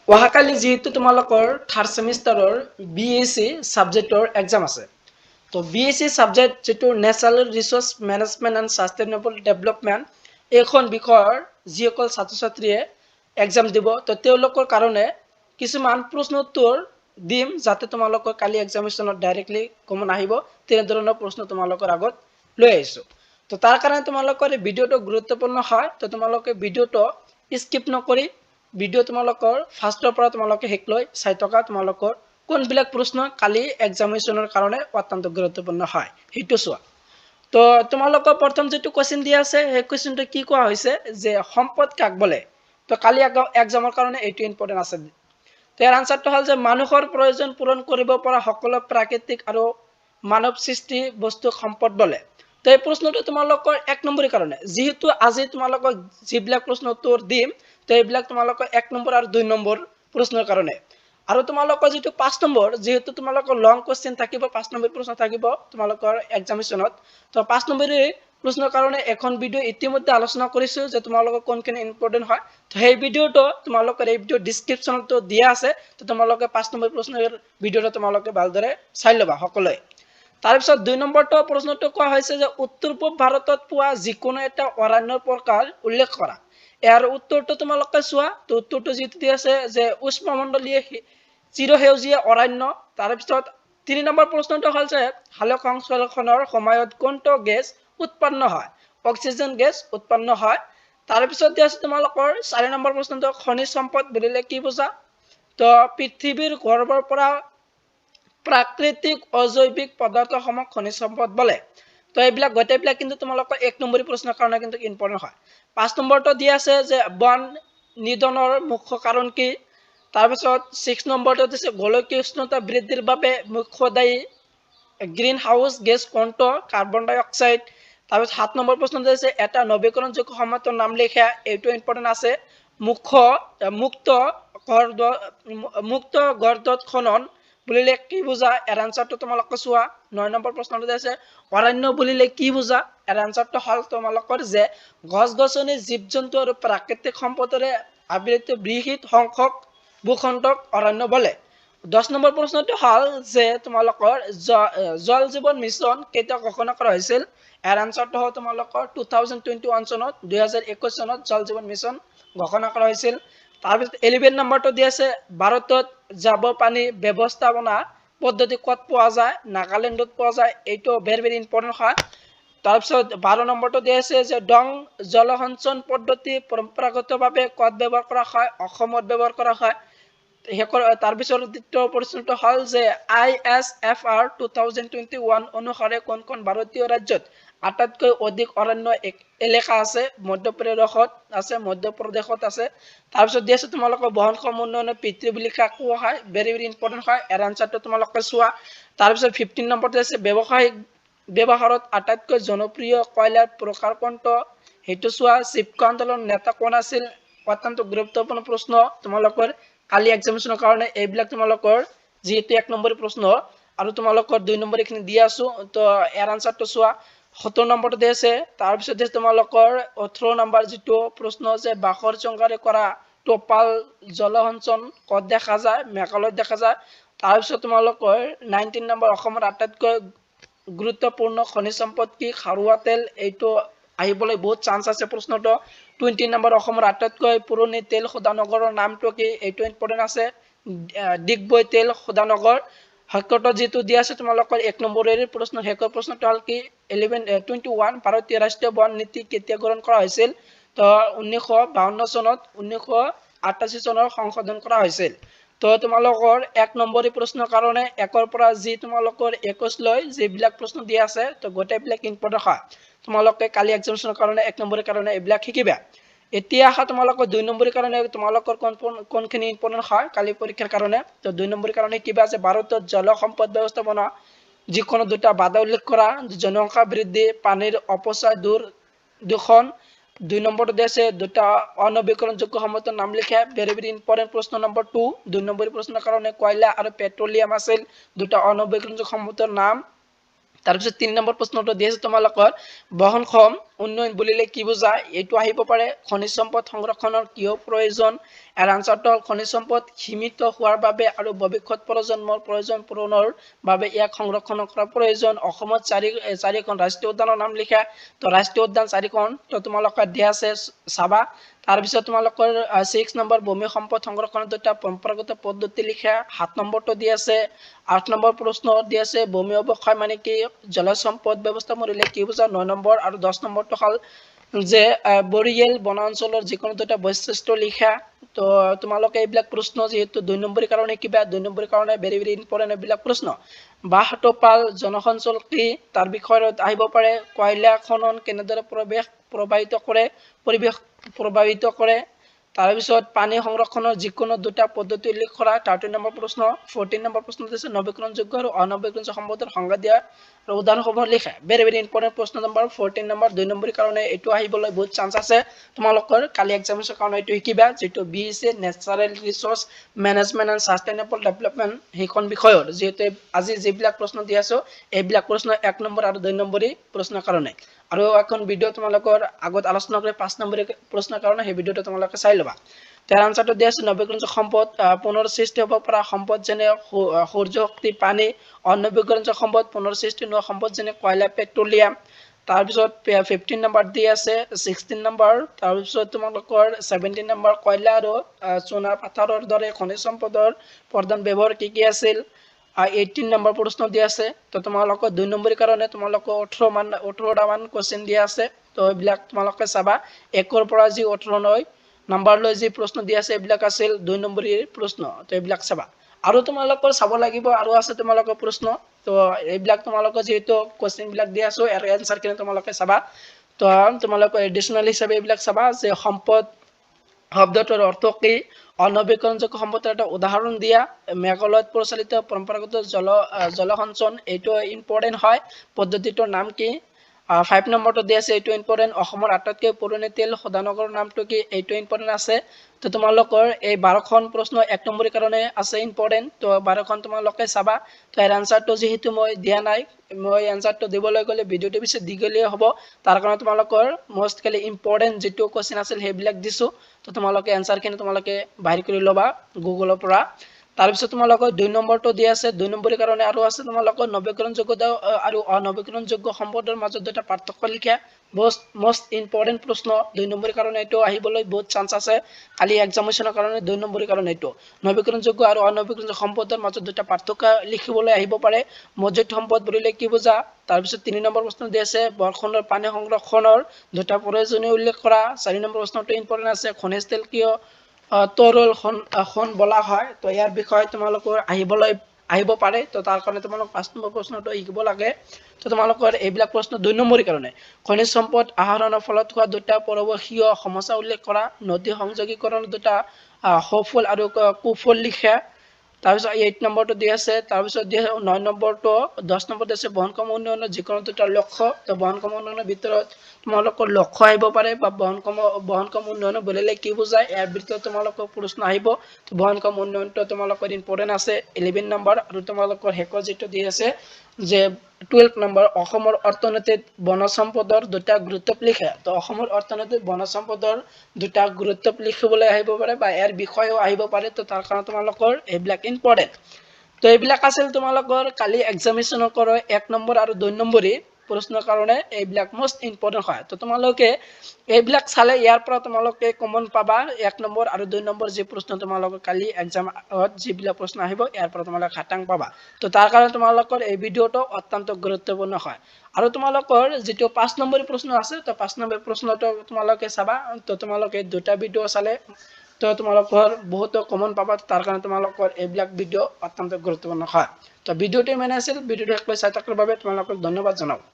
অহাকালি যেহেতু তোমালোকৰ থাৰ্ড সেমিষ্টাৰৰ BSc সাবজেক্টৰ এক্সাম আছে তো BSc সাবজেক্ট যেটো ন্যাচাৰাল resource management and sustainable development এইখন বিষয়ৰ যিসকল ছাত্ৰ ছাত্ৰীয়ে এক্সাম দিব তো তেওঁলোকৰ কাৰণে কিছুমান প্ৰশ্ন উত্তৰ দিম যাতে তোমালোকৰ কালি এক্সামিনেশ্যনত ডাইৰেক্টলি কমন আহিব তেনে ধৰণৰ প্ৰশ্ন তোমালোকৰ আগত লৈ আহিছো তো তাৰ কাৰণে তোমালোকৰ এই ভিডিঅটো গুৰুত্বপূৰ্ণ হয় তো তোমালোকে ভিডিঅটো স্কিপ নকৰি ভিডিও তোমালোকৰ ফাৰ্ষ্টৰ পৰা তোমালোকে শেষ লৈ চাই থকা তোমালোকৰ কোনবিলাক প্ৰশ্ন কালি এক্সামিনেশ্যনৰ কাৰণে অত্যন্ত গুৰুত্বপূৰ্ণ হয় সেইটো চোৱা তো তোমালোকৰ প্ৰথম যেটো কোৱেশ্চন দিয়া আছে সেই কোৱেশ্চনটো কি কোৱা হৈছে যে সম্পদ কাক বলে তো কালি এক্সামৰ কাৰণে এইটো ইম্পৰ্টেন্ট আছে তো ইয়াৰ আনসাৰটো হল যে মানুহৰ প্ৰয়োজন পূৰণ কৰিব পৰা সকলো প্ৰাকৃতিক আৰু মানৱ সৃষ্টি বস্তু সম্পদ বলে তো এই প্ৰশ্নটো তোমালোকৰ এক নম্বৰৰ কাৰণে যেহেতু আজি তোমালোকক যিবিলাক প্ৰশ্ন উত্তৰ দিম তো এইবিলাক তোমালোকৰ এক নম্বৰ আৰু দুই নম্বৰ প্ৰশ্নৰ কাৰণে আৰু তোমালোকৰ যেটো 5 নম্বৰ যেহেতু তোমালোকৰ লং কোৱেশ্চন থাকিব 5 নম্বৰ প্ৰশ্ন থাকিব তোমালোকৰ এক্সামিনেশ্যনত তো 5 নম্বৰৰ প্ৰশ্নৰ কাৰণে এখন ভিডিও ইতিমধ্যে আলোচনা কৰিছো যে তোমালোকৰ কোনখিনি ইম্পৰ্টেন্ট হয় তো সেই ভিডিওটো তোমালোকৰ এই ভিডিও ডেসক্ৰিপচনটো দিয়া আছে তো তোমালোকে 5 নম্বৰ প্ৰশ্নৰ ভিডিওটো তোমালোকে ভালদৰে চাই লবা সকলোৱে তাৰ পিছত 2 নম্বৰটো প্ৰশ্নটো কোৱা হৈছে যে উত্তৰ পূব ভাৰতত পোৱা যিকোনো এটা অৰণ্যৰ প্ৰকাৰ উল্লেখ কৰা ইয়াৰ উত্তৰটো তোমালোকে চোৱা তো উত্তৰটো যেটো দি আছে যে উষ্ণমণ্ডলীয় চিৰসেউজীয়া অৰণ্য তাৰ পিছত 3 নম্বৰ প্ৰশ্নটো হল যে হালক সংশ্লেষণৰ সময়ত কোনটো গেছ উৎপন্ন হয় অক্সিজেন গেছ উৎপন্ন হয় তাৰ পিছত দি আছে তোমালোকৰ 4 নম্বৰ প্ৰশ্নটো খনিজ সম্পদ বুলিলে কি বুজা তো পৃথিৱীৰ গৰ্ভৰ পৰা প্ৰাকৃতিক অজৈবিক পদাৰ্থসমূহ খনিজ সম্পদ বলে তো এইবিলাক গোটেইবিলাক কিন্তু তোমালোকৰ এক নম্বৰী প্ৰশ্নৰ কাৰণে কিন্তু ইম্পৰ্টেন্ট হয় 5 নম্বৰটো দি আছে যে বন নিধনৰ মুখ্য কাৰণ কি তাৰ পিছত 6 নম্বৰটো দিছে গোলকীয় উষ্ণতা বৃদ্ধিৰ বাবে মুখ্য দায়ী গ্ৰীণ হাউস গেছ কোনটো কাৰ্বন ডাই অক্সাইড তাৰ পিছত 7 নম্বৰ প্ৰশ্নটো দিছে এটা নৱীকৰণযোগ্য সম্পদৰ নাম লিখা এইটো ইম্পৰ্টেন্ট আছে মুক্ত গৰ্দত খনন বুলিলে কি বুজা এৰ আনসাৰটো তোমালোকে চোৱা 9 নম্বৰ প্ৰশ্নটো আছে অৰণ্য বুলিলে কি বুজা এৰ আনসাৰটো হল তোমালোকৰ যে গছ-গছনি জীৱ-জন্তু আৰু প্ৰাকৃতিক সম্পদৰে আবৃত বৃহৎ সংখ্যক ভূখণ্ডক অৰণ্য বলে 10 নম্বৰ প্ৰশ্নটো হল যে তোমালোকৰ জল জীৱন মিছন কেতিয়া ঘোষণা কৰা হৈছিল এৰ আনসাৰটো হল তোমালোকৰ 2021 চনত 2021 চনত জল জীৱন মিছন ঘোষণা কৰা হৈছিল তাৰ পিছত 11 নম্বৰটো দি আছে ভাৰতত জাবৰ পানী ব্যৱস্থাপনা পদ্ধতি কত পোৱা যায় নাগালেণ্ডত পোৱা যায় এইটো ভেৰি ইম্পৰ্টেন্ট হয় তাৰ পিছত 12 নম্বৰটো দি আছে যে ডং জলসঞ্চন পদ্ধতি পৰম্পৰাগতভাৱে কত ব্যৱহাৰ কৰা হয় অসমত ব্যৱহাৰ কৰা হয় তাৰ পিছত দ্বিতীয় প্ৰশ্নটো হল যে ISFR 2021 অনুসাৰে কোন কোন ভাৰতীয় ৰাজ্যত আটাইতকৈ অধিক অৰণ্য এলেকা আছে মধ্যপ্ৰদেশত আছে তাৰ পিছত দি আছে তোমালোকৰ বহনক্ষম উন্নয়নৰ পিতৃ বুলি কাক কোৱা হয় ভেৰি ইম্পৰ্টেন্ট হয় এৰ আনসাৰটো তোমালোকে চোৱা তাৰ পিছত 15 নম্বৰতে আছে ব্যৱসায়িক ব্যৱহাৰত আটাইতকৈ জনপ্ৰিয় কয়লাৰ প্ৰকাৰ কোনটো হেতু চোৱা শিৱক আন্দোলনৰ নেতা কোন আছিল অত্যন্ত গুৰুত্বপূৰ্ণ প্ৰশ্ন তোমালোকৰ কালি এক্সামিনেশ্যনৰ কাৰণে এইবিলাক তোমালোকৰ যেটো এক নম্বৰী প্ৰশ্ন আৰু তোমালোকৰ দুই নম্বৰ এখিনি দি আছো তো এৰ আনসাৰটো চোৱা 70 নম্বৰটো দি আছে তাৰ পিছত তোমালোকৰ 18 নম্বৰ যেটো প্ৰশ্ন আছে বাখৰ চংগাৰে কৰা টোপাল জলসঞ্চন কত দেখা যায় মেঘালয়ত দেখা যায় তাৰ পিছত তোমালোকৰ 19 নম্বৰ অসমৰ আটাইতকৈ গুৰুত্বপূৰ্ণ খনিজ সম্পদ কি খাৰুৱা তেল এইটো আহিবলৈ বহুত চান্স আছে প্ৰশ্নটো 20 নম্বৰ অসমৰ আটাইতকৈ পুৰণি তেল শোধনাগাৰৰ নামটো কি এইটো ইম্পৰ্টেন্ট আছে ডিগবৈ তেল শোধনাগাৰ হকটো যেটো দি আছে তোমালোকৰ এক নম্বৰৰ প্ৰশ্ন হেকৰ প্ৰশ্নটো হল কি 21 ভাৰতীয় ৰাষ্ট্ৰীয় বন নীতি কেতিয়া গ্ৰহণ কৰা হৈছিল তো 1952 চনত 1988 চনৰ সংশোধন কৰা হৈছিল তো তোমালোকৰ এক নম্বৰী প্ৰশ্নৰ কাৰণে একৰ পৰা যি তোমালোকৰ 21 লৈ যিবিলাক প্ৰশ্ন দি আছে তো গোটেইবিলাক ইম্পৰ্টেন্ট হয় তোমালোকে কালি এক্সামিনেশ্যনৰ কাৰণে এক নম্বৰৰ কাৰণে এইবিলাক শিকিবা এতিয়া আহা তোমালোকৰ দুই নম্বৰৰ কাৰণে তোমালোকৰ কোনখিনি ইম্পৰ্টেন্ট হয় কালি পৰীক্ষাৰ কাৰণে তো দুই নম্বৰৰ কাৰণে কিবা আছে ভাৰতত জল সম্পদ ব্যৱস্থাপনা যিকোনো দুটা বাধা উল্লেখ কৰা জনসংখ্যা বৃদ্ধি পানীৰ অপচয় দূষণ 2 নম্বৰটো আছে দুটা অনবীকৰণযোগ্য সম্পদৰ নাম লিখা ভেৰি ইম্পৰ্টেন্ট প্ৰশ্ন নম্বৰ 2 2 নম্বৰী প্ৰশ্নৰ কাৰণে কয়লা আৰু পেট্ৰলিয়াম আছিল দুটা অনবীকৰণযোগ্য সম্পদৰ নাম তাৰ পিছত 3 নম্বৰ প্ৰশ্নটো দি আছে তোমালোকৰ বহনক্ষম উন্নয়ন বুলিলে কি বুজায় এইটো আহিব পাৰে খনিজ সম্পদ সংৰক্ষণৰ কিয় প্ৰয়োজন ইয়াৰ আনসাৰটো হ'ল খনিজ সম্পদ সীমিত হোৱাৰ বাবে আৰু ভৱিষ্যত প্ৰজন্মৰ প্ৰয়োজন পূৰণৰ বাবে ইয়াক সংৰক্ষণ কৰাৰ প্ৰয়োজন অসমত চাৰিখন ৰাষ্ট্ৰীয় উদ্যানৰ নাম লিখা তো ৰাষ্ট্ৰীয় উদ্যান 4খন তো তোমালোকৰ দিয়া আছে চাবা তাৰ পিছত তোমালোকৰ 6 নম্বৰ ভূমি সম্পদ সংৰক্ষণৰ দুটা পৰম্পৰাগত পদ্ধতি লিখা 7 নম্বৰটো দি আছে 8 নম্বৰ প্ৰশ্ন দি আছে ভূমি অৱক্ষয় মানে কি জল সম্পদ ব্যৱস্থা মৰিলে কি বুজা 9 নম্বৰ আৰু 10 নম্বৰটো হ'ল যে বৰিয়েল বনাঞ্চলৰ যিকোনো দুটা বৈশিষ্ট্য লিখা তো তোমালোকে এইবিলাক প্ৰশ্ন যেহেতু 2 নম্বৰৰ কাৰণে কিবা 2 নম্বৰৰ কাৰণে ভেৰি ভেৰি ইম্পৰ্টেন্ট এইবিলাক প্ৰশ্ন বাহটোপাল জনসঞ্চল কি তাৰ বিষয়ত আহিব পাৰে কয়লা খনন কেনেদৰে পৰিৱেশ প্ৰভাৱিত কৰে তাৰ পিছত পানী সংৰক্ষণৰ যিকোনো দুটা পদ্ধতি উল্লেখ কৰা 13 নম্বৰ প্ৰশ্ন 14 নম্বৰ প্ৰশ্ন আছে নৱীকৰণযোগ্য আৰু অনৱীকৰণযোগ্য সম্পদৰ সংজ্ঞা দিয়া আৰু উদাহৰণসমূহ লিখা ভেৰি ভেৰি ইম্পৰ্টেন্ট প্ৰশ্ন নম্বৰ 14 নম্বৰ 2 নম্বৰৰ কাৰণে এটো আহিবলৈ বহুত চান্স আছে তোমালোকৰ কালি এক্সামছৰ কাৰণে এটো শিকিবা যেটো BSc natural resource management and sustainable development হেখন বিষয়ৰ যেটো আজি যেবিলাক প্ৰশ্ন দি আছো এইবিলাক প্ৰশ্ন 1 নম্বৰ আৰু 2 নম্বৰী প্ৰশ্নৰ কাৰণে আৰু এখন ভিডিও তোমালোকৰ আগত আলোচনা কৰি 5 নম্বৰী প্ৰশ্নৰ কাৰণে এই ভিডিওটো তোমালোকে চাই লবা তাৰ আনসাৰটো দি আছে নৱীকৰণযোগ্য সম্পদ পুনৰ সৃষ্টি হ'ব পৰা সম্পদ যেনে সূৰ্য শক্তি পানী অনৱীকৰণযোগ্য সম্পদ পুনৰ সৃষ্টি নোহোৱা সম্পদ যেনে কয়লা পেট্ৰলিয়াম তাৰ পিছত 15 নম্বৰ দি আছে 16 নম্বৰ তাৰ পিছত তোমালোকৰ 17 নম্বৰ কয়লা আৰু সোণা পাথৰৰ দৰে খনিজ সম্পদৰ প্ৰধান ব্যৱহাৰ কি আছিল 18 নম্বৰ প্ৰশ্ন দি আছে তো তোমালোকৰ 2 নম্বৰৰ কাৰণে তোমালোকৰ 18টা মান কোশ্চেন দিয়া আছে তো এইবিলাক তোমালোকে চাবা 1 ৰ পৰা যি 18 নম্বৰ লৈ যি প্ৰশ্ন দি আছে এইবিলাক আছিল 2 নম্বৰৰ প্ৰশ্ন তো এইবিলাক চাবা আৰু তোমালোকৰ চাব লাগিব আৰু আছে তোমালোকৰ প্ৰশ্ন তো এইবিলাক তোমালোকৰ যেহেতু কোশ্চেন বিলাক দি আছো আৰু আনসাৰ কিনে তোমালোকে চাবা তো তোমালোকৰ এডিশনাল হিচাপে এইবিলাক চাবা যে সম্পদ শব্দটোৰ অৰ্থ কি অনৱীকৰণযোগ্য সম্পদৰ এটা উদাহৰণ দিয়া মেঘালয়ত প্ৰচলিত পৰম্পৰাগত জলসঞ্চন এইটো ইম্পৰ্টেন্ট হয় পদ্ধতিটোৰ নাম কি 5 নম্বৰটো দি আছে এইটো ইম্পৰ্টেন্ট অসমৰ আটাইতকৈ পুৰণি তেল শোধনাগাৰৰ নামটো কি এইটো ইম্পৰ্টেন্ট আছে তো তোমালোকৰ এই 12খন প্ৰশ্ন 1 নম্বৰৰ কাৰণে আছে ইম্পৰ্টেন্ট তো 12খন তোমালোকে চাবা তো এৰ আনসাৰটো যেহেতু মই দিয়া নাই মই আনসাৰটো দিবলৈ গলে ভিডিওটো পিছে দীঘলীয়া হ'ব তাৰ কাৰণে তোমালোকৰ মোষ্ট কেলি ইম্পৰ্টেন্ট যেটো কোশ্চেন আছিল হেবিলাক দিছো তো তোমালোকে আনসাৰ কিনে তোমালোকে বাহিৰ কৰি লবা গুগলৰ পৰা তাৰ পিছত তোমালোকৰ 2 নম্বৰটো দি আছে 2 নম্বৰৰ কাৰণে আৰু আছে তোমালোকৰ নৱীকৰণযোগ্য আৰু অনৱীকৰণযোগ্য সম্পদৰ মাজত দুটা পাৰ্থক্য লিখা মোষ্ট ইম্পৰ্টেন্ট প্ৰশ্ন 2 নম্বৰৰ কাৰণে এটো আহিবলৈ বহুত চান্স আছে কালি এক্সামিনেশনৰ কাৰণে 2 নম্বৰৰ কাৰণে এটো নৱীকৰণযোগ্য আৰু অনৱীকৰণযোগ্য সম্পদৰ মাজত দুটা পাৰ্থক্য লিখিবলৈ আহিব পাৰে মজুত সম্পদ বুলিলে কি বুজা তাৰ পিছত 3 নম্বৰ প্ৰশ্ন দি আছে বৰষুণৰ পানী সংৰক্ষণৰ দুটা প্ৰয়োজনীয় উল্লেখ কৰা 4 নম্বৰ প্ৰশ্নটো ইম্পৰ্টেন্ট আছে খনিজ তেল কিয় তৰল খন বলা হয় তো ইয়াৰ বিষয়ে তোমালোকৰ আহিব পাৰে তো তাৰ কাৰণে তোমালোক 5 নম্বৰ প্ৰশ্নটো শিকিব লাগে তো তোমালোকৰ এইবিলাক প্ৰশ্ন 2 নম্বৰৰ কাৰণে খনিজ সম্পদ আহৰণৰ ফলত হোৱা দুটা পৰৱৰ্তীয় সমস্যা উল্লেখ কৰা নদী সংযোগীকৰণ দুটা সফল আৰু কুফল লিখা তাৰ পিছত 8 নম্বৰটো দি আছে তাৰ পিছত দি 9 নম্বৰটো 10 নম্বৰটো আছে বহনক্ষম উন্নয়নৰ যিকোনো দুটা লক্ষ্য তো বহনক্ষম উন্নয়নৰ ভিতৰত তোমালোকৰ লক্ষ্য আহিব পাৰে বা বহনক্ষম উন্নয়ন বুলিলে কি বুজায় ইয়াৰ ভিতৰত তোমালোকৰ প্ৰশ্ন আহিব তো বহনক্ষম উন্নয়নটো তোমালোকৰ ইম্পৰ্টেন্ট আছে 11 নম্বৰ আৰু তোমালোকৰ হেকৰ যেটো দি আছে যে 12 নম্বৰ অসমৰ অৰ্থনীতিত বনজ সম্পদৰ দুটা গুৰুত্ব লিখা তো অসমৰ অৰ্থনীতিত বনজ সম্পদৰ দুটা গুৰুত্ব লিখিবলৈ আহিব পাৰে বা ইয়াৰ বিষয়েও আহিব পাৰে তো তাৰ কাৰণে তোমালোকৰ এইবিলাক ইম্পৰ্টেন্ট তো এইবিলাক আছিল তোমালোকৰ কালি এক্সামিনেশনৰ কৰা 1 নম্বৰ আৰু 2 নম্বৰী প্ৰশ্নৰ কাৰণে এইবিলাক মোষ্ট ইম্পৰ্টেন্ট হয় তো তোমালোকে এইবিলাক চালে ইয়াৰ পৰা তোমালোকে কমন পাবা 1 নম্বৰ আৰু 2 নম্বৰ যে প্ৰশ্ন তোমালোকৰ কালি এক্সামত যিবিলাক প্ৰশ্ন আহিব ইয়াৰ পৰা তোমালোকে খাটাং পাবা তো তাৰ কাৰণে তোমালোকৰ এই ভিডিওটো অত্যন্ত গুৰুত্বপূৰ্ণ হয় আৰু তোমালোকৰ যেটো 5 নম্বৰী প্ৰশ্ন আছে তো 5 নম্বৰ প্ৰশ্নটো তোমালোকে চাবা তো তোমালোকে দুটা ভিডিও চালে তো তোমালোকৰ বহুত কমন পাবা তাৰ কাৰণে তোমালোকৰ এইবিলাক ভিডিও অত্যন্ত গুৰুত্বপূৰ্ণ হয় তো ভিডিওটো মানে আছিল ভিডিওটো একলাই চাই থকাৰ বাবে তোমালোকক ধন্যবাদ জনাও